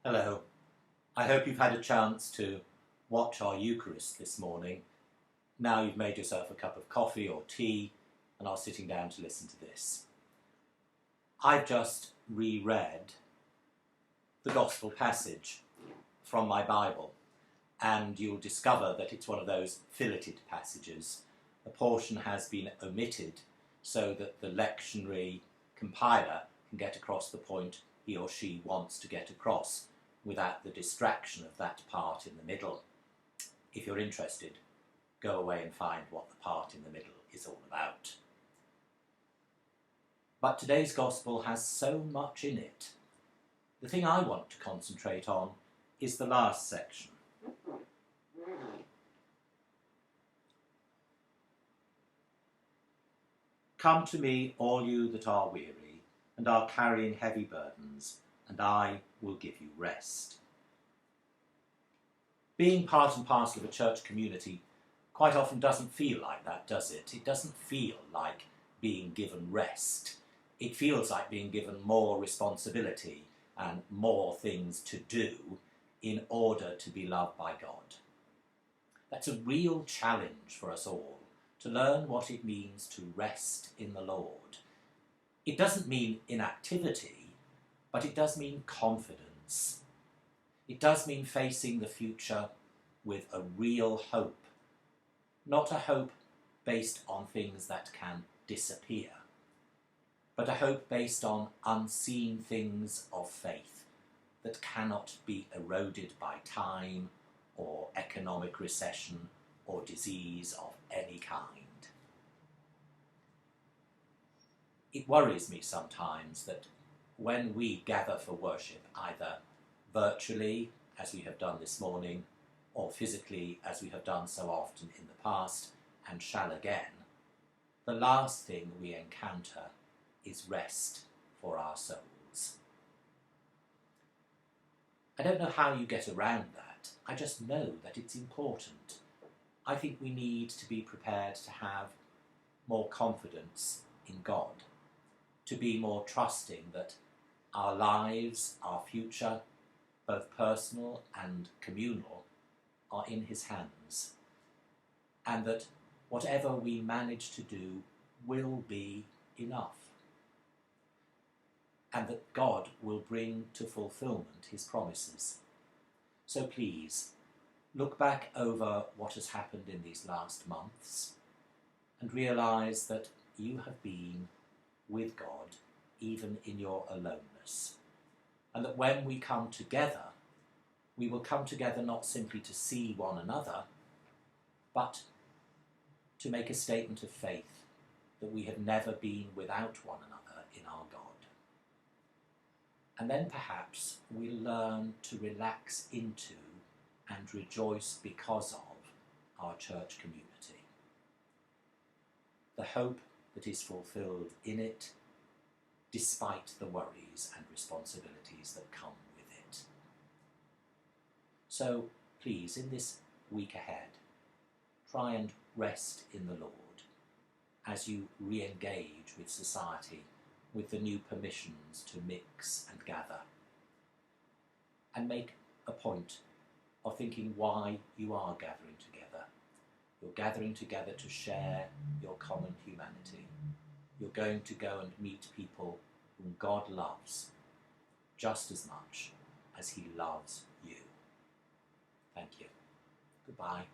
Hello. I hope you've had a chance to watch our Eucharist this morning. Now you've made yourself a cup of coffee or tea and are sitting down to listen to this. I've just reread the Gospel passage from my Bible, and you'll discover that it's one of those filleted passages. A portion has been omitted so that the lectionary compiler can get across the point he or she wants to get across without the distraction of that part in the middle. If you're interested, go away and find what the part in the middle is all about. But today's Gospel has so much in it. The thing I want to concentrate on is the last section. Come to me, all you that are weary and are carrying heavy burdens, and I will give you rest. Being part and parcel of a church community quite often doesn't feel like that, does it? It doesn't feel like being given rest. It feels like being given more responsibility and more things to do in order to be loved by God. That's a real challenge for us all, to learn what it means to rest in the Lord. It doesn't mean inactivity, but it does mean confidence. It does mean facing the future with a real hope, not a hope based on things that can disappear, but a hope based on unseen things of faith that cannot be eroded by time or economic recession or disease of any kind. It worries me sometimes that when we gather for worship, either virtually, as we have done this morning, or physically, as we have done so often in the past and shall again, the last thing we encounter is rest for our souls. I don't know how you get around that. I just know that it's important. I think we need to be prepared to have more confidence in God, to be more trusting that our lives, our future, both personal and communal, are in his hands, and that whatever we manage to do will be enough, and that God will bring to fulfilment his promises. So please, look back over what has happened in these last months and realise that you have been with God even in your aloneness, and that when we come together, we will come together not simply to see one another, but to make a statement of faith that we have never been without one another in our God. And then perhaps we'll learn to relax into and rejoice because of our church community. The hope that is fulfilled in it, despite the worries and responsibilities that come with it. So please, in this week ahead, try and rest in the Lord as you re-engage with society, with the new permissions to mix and gather, and make a point of thinking why you are gathering together. You're gathering together to share your common humanity. You're going to go and meet people whom God loves just as much as he loves you. Thank you. Goodbye.